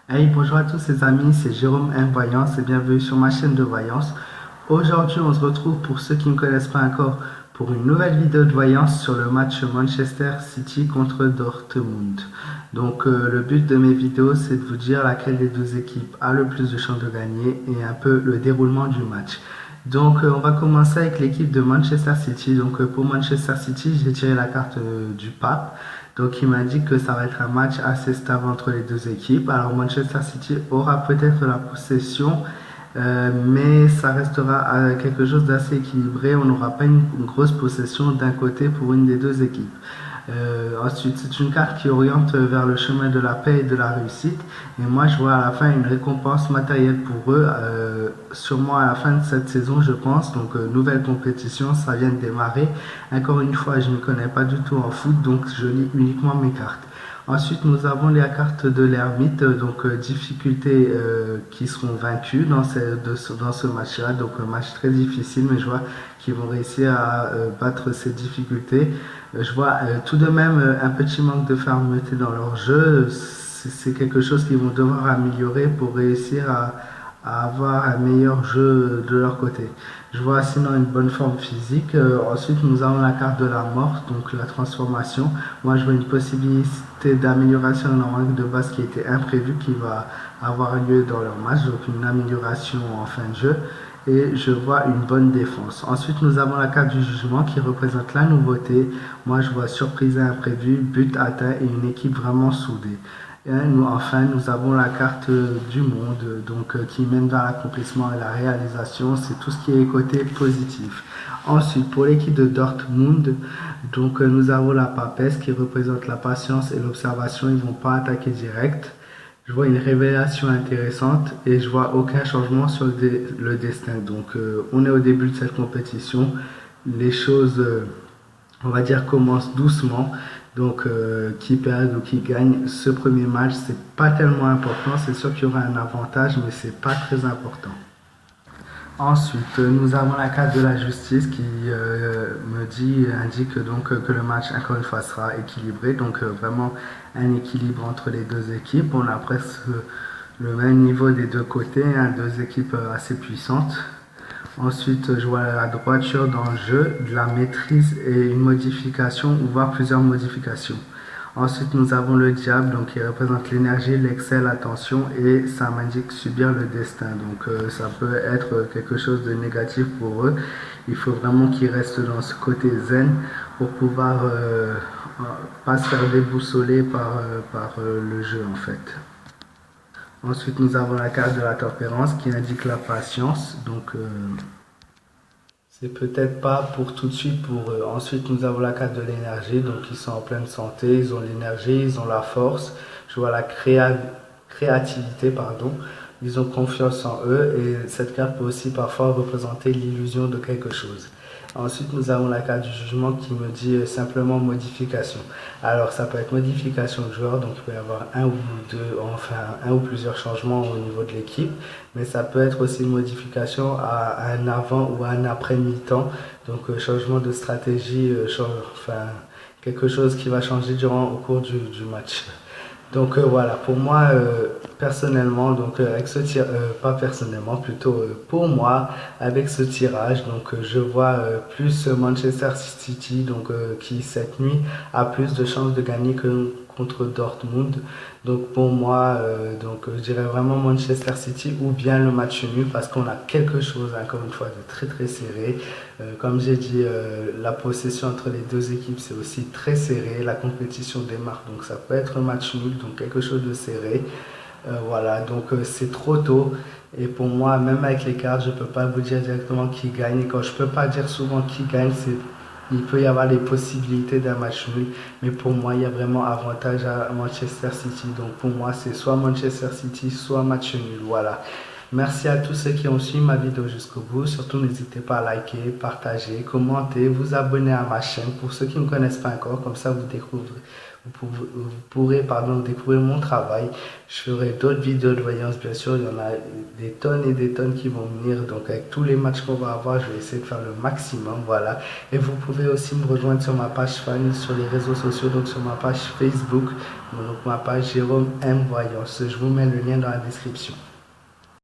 Hey, bonjour à tous les amis, c'est Jérôme M Voyance et bienvenue sur ma chaîne de voyance. Aujourd'hui, on se retrouve pour ceux qui ne me connaissent pas encore pour une nouvelle vidéo de voyance sur le match Manchester City contre Dortmund. Donc, le but de mes vidéos, c'est de vous dire laquelle des deux équipes a le plus de chances de gagner et un peu le déroulement du match. Donc, on va commencer avec l'équipe de Manchester City. Donc, pour Manchester City, j'ai tiré la carte du pape. Donc, il m'a dit que ça va être un match assez stable entre les deux équipes. Alors, Manchester City aura peut-être la possession, mais ça restera quelque chose d'assez équilibré. On n'aura pas une grosse possession d'un côté pour une des deux équipes. Ensuite, c'est une carte qui oriente vers le chemin de la paix et de la réussite. Et moi, je vois à la fin une récompense matérielle pour eux, sûrement à la fin de cette saison, je pense. Donc, nouvelle compétition, ça vient de démarrer. Encore une fois, je ne connais pas du tout en foot, donc je lis uniquement mes cartes. Ensuite, nous avons les cartes de l'ermite, donc difficultés qui seront vaincues dans ce match-là. Donc, un match très difficile, mais je vois qu'ils vont réussir à battre ces difficultés. Je vois tout de même un petit manque de fermeté dans leur jeu. C'est quelque chose qu'ils vont devoir améliorer pour réussir à avoir un meilleur jeu de leur côté. Je vois sinon une bonne forme physique. Ensuite, nous avons la carte de la mort, donc la transformation. Moi, je vois une possibilité d'amélioration dans leur règle de base qui était imprévue, qui va avoir lieu dans leur match, donc une amélioration en fin de jeu. Et je vois une bonne défense. Ensuite, nous avons la carte du jugement qui représente la nouveauté. Moi, je vois surprise et imprévue, but atteint et une équipe vraiment soudée. Et enfin, nous avons la carte du monde, donc qui mène vers l'accomplissement et la réalisation. C'est tout ce qui est côté positif. Ensuite, pour l'équipe de Dortmund, donc nous avons la papesse qui représente la patience et l'observation. Ils vont pas attaquer direct. Je vois une révélation intéressante et je vois aucun changement sur le destin. Donc, on est au début de cette compétition. Les choses, on va dire, commencent doucement. Donc, qui perd ou qui gagne ce premier match, c'est pas tellement important. C'est sûr qu'il y aura un avantage, mais c'est pas très important. Ensuite, nous avons la carte de la justice qui indique donc que le match, encore une fois, sera équilibré. Donc, vraiment un équilibre entre les deux équipes. On a presque le même niveau des deux côtés, hein, deux équipes assez puissantes. Ensuite, je vois la droiture dans le jeu, de la maîtrise et une modification, ou voire plusieurs modifications. Ensuite, nous avons le diable, donc qui représente l'énergie, l'excès, l'attention, et ça m'indique subir le destin. Donc, ça peut être quelque chose de négatif pour eux. Il faut vraiment qu'ils restent dans ce côté zen pour pouvoir pas se faire déboussoler par le jeu, en fait. Ensuite, nous avons la carte de la tempérance qui indique la patience. Donc, c'est peut-être pas pour tout de suite pour eux. Ensuite, nous avons la carte de l'énergie. Donc, ils sont en pleine santé, ils ont l'énergie, ils ont la force. Je vois la créativité, pardon. Ils ont confiance en eux et cette carte peut aussi parfois représenter l'illusion de quelque chose. Ensuite, nous avons la carte du jugement qui me dit simplement modification. Alors, ça peut être modification de joueur, donc il peut y avoir un ou deux, enfin un ou plusieurs changements au niveau de l'équipe, mais ça peut être aussi une modification à un avant ou à un après mi-temps, donc changement de stratégie, enfin quelque chose qui va changer au cours du match. Donc voilà, pour moi, personnellement, donc avec ce tir, pas personnellement, plutôt pour moi, avec ce tirage, donc je vois plus Manchester City, donc qui cette nuit a plus de chances de gagner que contre Dortmund. Donc pour moi, donc je dirais vraiment Manchester City ou bien le match nul parce qu'on a quelque chose encore une fois de très très serré. Comme j'ai dit, la possession entre les deux équipes c'est aussi très serré. La compétition démarre donc ça peut être un match nul, donc quelque chose de serré. Voilà, donc c'est trop tôt. Et pour moi, même avec les cartes, je ne peux pas vous dire directement qui gagne. Et quand je ne peux pas dire souvent qui gagne, il peut y avoir les possibilités d'un match nul. Mais pour moi, il y a vraiment avantage à Manchester City. Donc pour moi, c'est soit Manchester City, soit match nul. Voilà. Merci à tous ceux qui ont suivi ma vidéo jusqu'au bout. Surtout, n'hésitez pas à liker, partager, commenter, vous abonner à ma chaîne. Pour ceux qui ne me connaissent pas encore, comme ça, vous pourrez découvrir mon travail. Je ferai d'autres vidéos de voyance, bien sûr, il y en a des tonnes et des tonnes qui vont venir, donc avec tous les matchs qu'on va avoir, je vais essayer de faire le maximum, voilà. Et vous pouvez aussi me rejoindre sur ma page fan, sur les réseaux sociaux, donc sur ma page Facebook, donc ma page Jérôme M Voyance. Je vous mets le lien dans la description.